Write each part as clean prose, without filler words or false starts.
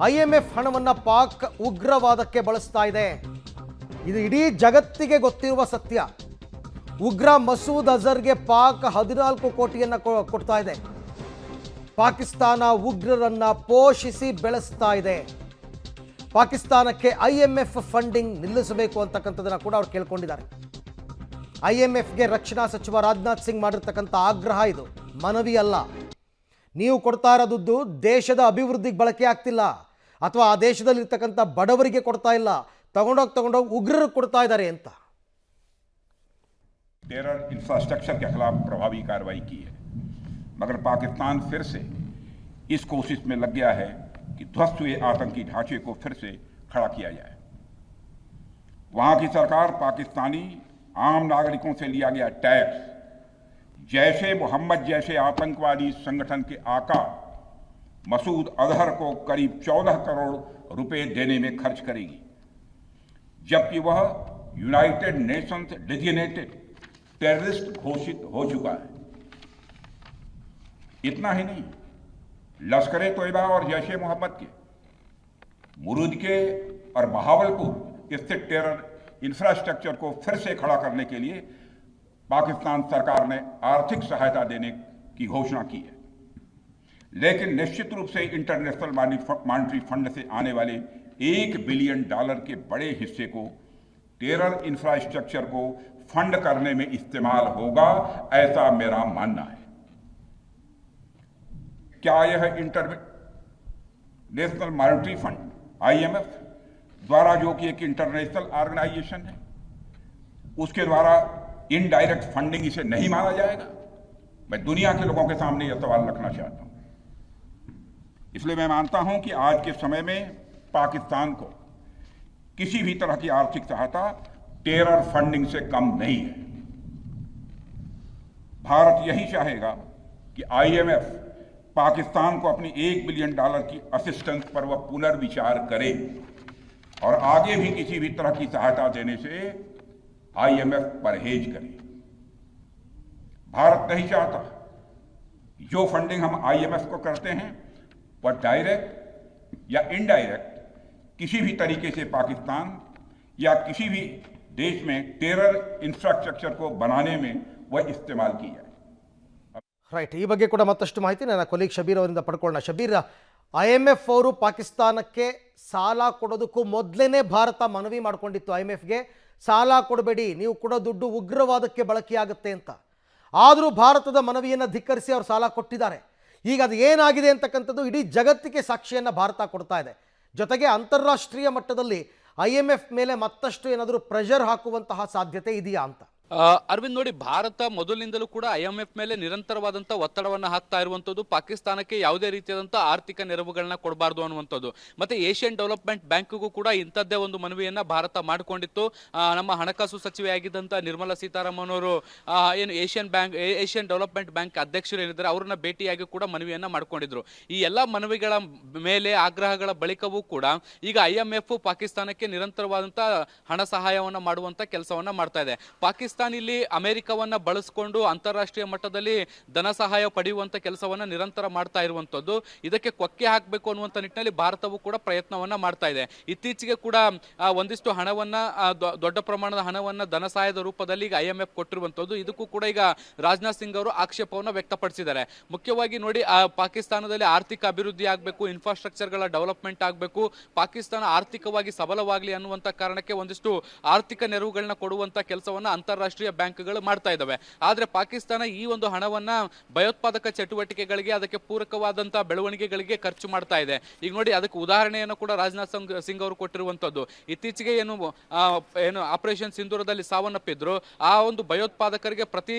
IMF ಹಣವನ್ನು ಪಾಕ್ ಉಗ್ರವಾದಕ್ಕೆ ಬಳಸ್ತಾ ಇದೆ. ಇದು ಇಡೀ ಜಗತ್ತಿಗೆ ಗೊತ್ತಿರುವ ಸತ್ಯ. ಉಗ್ರ ಮಸೂದ್ ಅಜರ್ಗೆ ಪಾಕ್ 14 ಕೋಟಿಯನ್ನು ಕೊಡ್ತಾ ಇದೆ. ಪಾಕಿಸ್ತಾನ ಉಗ್ರರನ್ನ ಪೋಷಿಸಿ ಬೆಳೆಸ್ತಾ ಇದೆ. ಪಾಕಿಸ್ತಾನಕ್ಕೆ IMF ಫಂಡಿಂಗ್ ನಿಲ್ಲಿಸಬೇಕು ಅಂತಕ್ಕಂಥದ್ದನ್ನು ಕೂಡ ಅವ್ರು ಕೇಳ್ಕೊಂಡಿದ್ದಾರೆ. IMFಗೆ ರಕ್ಷಣಾ ಸಚಿವ ರಾಜನಾಥ್ ಸಿಂಗ್ ಮಾಡಿರ್ತಕ್ಕಂಥ ಆಗ್ರಹ ಇದು, ಮನವಿ ಅಲ್ಲ. ನೀವು ಕೊಡ್ತಾ ಇರೋ ದುಡ್ಡು ದೇಶದ ಅಭಿವೃದ್ಧಿಗೆ ಬಳಕೆ ಆಗ್ತಿಲ್ಲ, ಅಥವಾ ಆ ದೇಶದಲ್ಲಿರ್ತಕ್ಕಂಥ ಬಡವರಿಗೆ ಕೊಡ್ತಾ ಇಲ್ಲ, ತಗೊಂಡೋಗಿ ಉಗ್ರರಿಗೆ ಕೊಡ್ತಾ ಇದ್ದಾರೆ ಅಂತ. टेरर इंफ्रास्ट्रक्चर के खिलाफ प्रभावी कार्रवाई की है, मगर पाकिस्तान फिर से इस कोशिश में लग गया है कि ध्वस्त हुए आतंकी ढांचे को फिर से खड़ा किया जाए। वहां की सरकार पाकिस्तानी आम नागरिकों से लिया गया टैक्स जैशे मोहम्मद जैसे आतंकवादी संगठन के आका मसूद अजहर को करीब 14 करोड़ रुपए देने में खर्च करेगी, जबकि वह यूनाइटेड नेशंस डेजिग्नेटेड टेररिस्ट घोषित हो चुका है। इतना ही नहीं, लश्कर-ए-तोयबा और जैश-ए मोहम्मद के मुरूद के और बहावलपुर स्थित टेरर इंफ्रास्ट्रक्चर को फिर से खड़ा करने के लिए पाकिस्तान सरकार ने आर्थिक सहायता देने की घोषणा की है, लेकिन निश्चित रूप से इंटरनेशनल मॉनेटरी फंड से आने वाले $1 बिलियन के बड़े हिस्से को टेरर इंफ्रास्ट्रक्चर को फंड करने में इस्तेमाल होगा, ऐसा मेरा मानना है। क्या यह इंटरनेशनल मॉनेटरी फंड IMF द्वारा, जो कि एक इंटरनेशनल ऑर्गेनाइजेशन है, उसके द्वारा इनडायरेक्ट फंडिंग इसे नहीं माना जाएगा? मैं दुनिया के लोगों के सामने यह सवाल रखना चाहता हूं। इसलिए मैं मानता हूं कि आज के समय में पाकिस्तान को किसी भी तरह की आर्थिक सहायता टेरर फंडिंग से कम नहीं है। भारत यही चाहेगा कि IMF पाकिस्तान को अपनी $1 बिलियन की असिस्टेंस पर वह पुनर्विचार करे और आगे भी किसी भी तरह की सहायता देने से IMF परहेज करे। भारत नहीं चाहता जो फंडिंग हम IMF को करते हैं वह डायरेक्ट या इनडायरेक्ट किसी भी तरीके से पाकिस्तान या किसी भी देश में टेरर इंफ्रास्ट्रक्चर को बनाने में वह इस्तेमाल की जाए। ರೈಟ್, ಈ ಬಗ್ಗೆ ಕೂಡ ಮತ್ತಷ್ಟು ಮಾಹಿತಿ ನನ್ನ ಕೊಲೀಗ್ ಶಬೀರ್ ಅವರಿಂದ ಪಡ್ಕೊಳ್ಳೋಣ. ಶಬೀರ್, IMF ಅವರು ಪಾಕಿಸ್ತಾನಕ್ಕೆ ಸಾಲ ಕೊಡೋದಕ್ಕೂ ಮೊದಲೇ ಭಾರತ ಮನವಿ ಮಾಡಿಕೊಂಡಿತ್ತು IMFಗೆ, ಸಾಲ ಕೊಡಬೇಡಿ, ನೀವು ಕೊಡೋ ದುಡ್ಡು ಉಗ್ರವಾದಕ್ಕೆ ಬಳಕೆಯಾಗುತ್ತೆ ಅಂತ. ಆದರೂ ಭಾರತದ ಮನವಿಯನ್ನು ಧಿಕ್ಕರಿಸಿ ಅವರು ಸಾಲ ಕೊಟ್ಟಿದ್ದಾರೆ. ಈಗ ಅದು ಏನಾಗಿದೆ ಅಂತಕ್ಕಂಥದ್ದು ಇಡೀ ಜಗತ್ತಿಗೆ ಸಾಕ್ಷಿಯನ್ನು ಭಾರತ ಕೊಡ್ತಾ ಇದೆ. ಜೊತೆಗೆ ಅಂತಾರಾಷ್ಟ್ರೀಯ ಮಟ್ಟದಲ್ಲಿ IMF ಮೇಲೆ ಮತ್ತಷ್ಟು ಏನಾದರೂ ಪ್ರೆಷರ್ ಹಾಕುವಂತಹ ಸಾಧ್ಯತೆ ಇದೆಯಾ ಅಂತ? ಅರವಿಂದ್, ನೋಡಿ, ಭಾರತ ಮೊದಲಿನಿಂದಲೂ ಕೂಡ IMF ಮೇಲೆ ನಿರಂತರವಾದಂಥ ಒತ್ತಡವನ್ನು ಹಾಕ್ತಾ ಇರುವಂಥದ್ದು, ಪಾಕಿಸ್ತಾನಕ್ಕೆ ಯಾವುದೇ ರೀತಿಯಾದಂಥ ಆರ್ಥಿಕ ನೆರವುಗಳನ್ನ ಕೊಡಬಾರ್ದು ಅನ್ನುವಂಥದ್ದು. ಮತ್ತೆ ಏಷ್ಯನ್ ಡೆವಲಪ್ಮೆಂಟ್ ಬ್ಯಾಂಕ್ಗೂ ಕೂಡ ಇಂಥದ್ದೇ ಒಂದು ಮನವಿಯನ್ನ ಭಾರತ ಮಾಡಿಕೊಂಡಿತ್ತು. ನಮ್ಮ ಹಣಕಾಸು ಸಚಿವೆಯಾಗಿದ್ದಂಥ ನಿರ್ಮಲಾ ಸೀತಾರಾಮನ್ ಅವರು ಏನು ಏಷ್ಯನ್ ಡೆವಲಪ್ಮೆಂಟ್ ಬ್ಯಾಂಕ್ ಅಧ್ಯಕ್ಷರು ಏನಿದ್ದಾರೆ ಅವ್ರನ್ನ ಭೇಟಿಯಾಗಿ ಕೂಡ ಮನವಿಯನ್ನ ಮಾಡ್ಕೊಂಡಿದ್ರು. ಈ ಎಲ್ಲ ಮನವಿಗಳ ಮೇಲೆ ಆಗ್ರಹಗಳ ಬಳಿಕವೂ ಕೂಡ ಈಗ IMF ಪಾಕಿಸ್ತಾನಕ್ಕೆ ನಿರಂತರವಾದಂಥ ಹಣ ಸಹಾಯವನ್ನ ಮಾಡುವಂತ ಕೆಲಸವನ್ನ ಮಾಡ್ತಾ ಇದೆ. ಪಾಕಿಸ್ತಾನ ಇಲ್ಲಿ ಅಮೆರಿಕವನ್ನ ಬಳಸಿಕೊಂಡು ಅಂತಾರಾಷ್ಟ್ರೀಯ ಮಟ್ಟದಲ್ಲಿ ಧನ ಸಹಾಯ ಪಡೆಯುವಂತ ಕೆಲಸವನ್ನ ನಿರಂತರ ಮಾಡ್ತಾ ಇರುವಂತದ್ದು. ಇದಕ್ಕೆ ಕೊಕ್ಕೆ ಹಾಕಬೇಕು ಅನ್ನುವಂತ ನಿಟ್ಟಿನಲ್ಲಿ ಭಾರತವು ಕೂಡ ಪ್ರಯತ್ನವನ್ನ ಮಾಡ್ತಾ ಇದೆ. ಇತ್ತೀಚೆಗೆ ಕೂಡ ಒಂದಿಷ್ಟು ಹಣವನ್ನ, ದೊಡ್ಡ ಪ್ರಮಾಣದ ಹಣವನ್ನ ಧನ ಸಹಾಯದ ರೂಪದಲ್ಲಿ ಈಗ IMF ಕೊಟ್ಟಿರುವಂತದ್ದು. ಇದಕ್ಕೂ ಕೂಡ ಈಗ ರಾಜನಾಥ್ ಸಿಂಗ್ ಅವರು ಆಕ್ಷೇಪವನ್ನ ವ್ಯಕ್ತಪಡಿಸಿದ್ದಾರೆ. ಮುಖ್ಯವಾಗಿ ನೋಡಿ, ಪಾಕಿಸ್ತಾನದಲ್ಲಿ ಆರ್ಥಿಕ ಅಭಿವೃದ್ಧಿ ಆಗಬೇಕು, ಇನ್ಫ್ರಾಸ್ಟ್ರಕ್ಚರ್ ಗಳ ಡೆವಲಪ್ಮೆಂಟ್ ಆಗಬೇಕು, ಪಾಕಿಸ್ತಾನ ಆರ್ಥಿಕವಾಗಿ ಸಬಲವಾಗಲಿ ಅನ್ನುವಂತ ಕಾರಣಕ್ಕೆ ಒಂದಿಷ್ಟು ಆರ್ಥಿಕ ನೆರವುಗಳನ್ನ ಕೊಡುವಂತ ಕೆಲಸವನ್ನ ಅಂತಾರಾಷ್ಟ್ರೀಯ ಬ್ಯಾಂಕ್ಗಳು ಮಾಡ್ತಾ ಇದ್ದಾವೆ. ಆದ್ರೆ ಪಾಕಿಸ್ತಾನ ಈ ಒಂದು ಹಣವನ್ನ ಭಯೋತ್ಪಾದಕ ಚಟುವಟಿಕೆಗಳಿಗೆ, ಅದಕ್ಕೆ ಪೂರಕವಾದಂತಹ ಬೆಳವಣಿಗೆಗಳಿಗೆ ಖರ್ಚು ಮಾಡ್ತಾ ಇದೆ. ಈಗ ನೋಡಿ, ಅದಕ್ಕೆ ಉದಾಹರಣೆಯನ್ನು ಕೂಡ ರಾಜನಾಥ್ ಸಿಂಗ್ ಅವರು ಕೊಟ್ಟಿರುವಂತದ್ದು. ಇತ್ತೀಚೆಗೆ ಏನು ಆಪರೇಷನ್ ಸಿಂಧೂರದಲ್ಲಿ ಸಾವನ್ನಪ್ಪಿದ್ರು, ಆ ಒಂದು ಭಯೋತ್ಪಾದಕರಿಗೆ ಪ್ರತಿ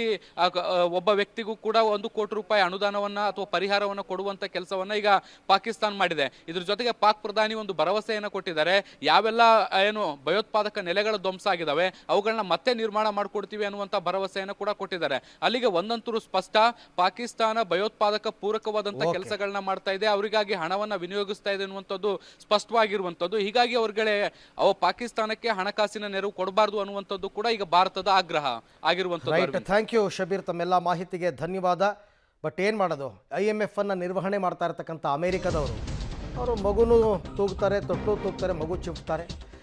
ಒಬ್ಬ ವ್ಯಕ್ತಿಗೂ ಕೂಡ $1 ಕೋಟಿ ಅನುದಾನವನ್ನ ಅಥವಾ ಪರಿಹಾರವನ್ನ ಕೊಡುವಂತ ಕೆಲಸವನ್ನ ಈಗ ಪಾಕಿಸ್ತಾನ ಮಾಡಿದೆ. ಇದ್ರ ಜೊತೆಗೆ ಪಾಕ್ ಪ್ರಧಾನಿ ಒಂದು ಭರವಸೆಯನ್ನ ಕೊಟ್ಟಿದ್ದಾರೆ. ಯಾವೆಲ್ಲ ಏನು ಭಯೋತ್ಪಾದಕ ನೆಲೆಗಳು ಧ್ವಂಸ ಆಗಿದಾವೆ ಅವುಗಳನ್ನ ಮತ್ತೆ ನಿರ್ಮಾಣ ಮಾಡ್ಕೊಡ್ತೀವಿ ಅನ್ನುವಂತ ಭರವಸೆಯನ್ನು ಕೂಡ ಕೊಟ್ಟಿದ್ದಾರೆ. ಅಲ್ಲಿಗೆ ಒಂದಂತೂ ಸ್ಪಷ್ಟ, ಪಾಕಿಸ್ತಾನ ಭಯೋತ್ಪಾದಕ ಪೂರಕವಾದಂತ ಕೆಲಸಗಳನ್ನ ಮಾಡ್ತಾ ಇದೆ, ಅವರಿಗಾಗಿ ಹಣವನ್ನ ವಿನಿಯೋಗಿಸ್ತಾ ಇದೆ ಅನ್ನುವಂಥದ್ದು ಸ್ಪಷ್ಟವಾಗಿರುವಂತದ್ದು. ಹೀಗಾಗಿ ಅವ್ರಿಗೆ ಪಾಕಿಸ್ತಾನಕ್ಕೆ ಹಣಕಾಸಿನ ನೆರವು ಕೊಡಬಾರ್ದು ಅನ್ನುವಂಥದ್ದು ಕೂಡ ಈಗ ಭಾರತದ ಆಗ್ರಹ ಆಗಿರುವಂತದ್ದು. ಥ್ಯಾಂಕ್ ಯು ಶಬೀರ್, ತಮ್ಮೆಲ್ಲ ಮಾಹಿತಿಗೆ ಧನ್ಯವಾದ. ಬಟ್ ಏನು ಮಾಡೋದು, IMF ಅನ್ನ ನಿರ್ವಹಣೆ ಮಾಡ್ತಾ ಇರತಕ್ಕಂಥ ಅಮೆರಿಕದವರು ಅವರು ಮಗುನೂ ತೂಗ್ತಾರೆ, ತೊಟ್ಲು ತೂಗ್ತಾರೆ, ಮಗು ಚಿಮ್ತಾರೆ.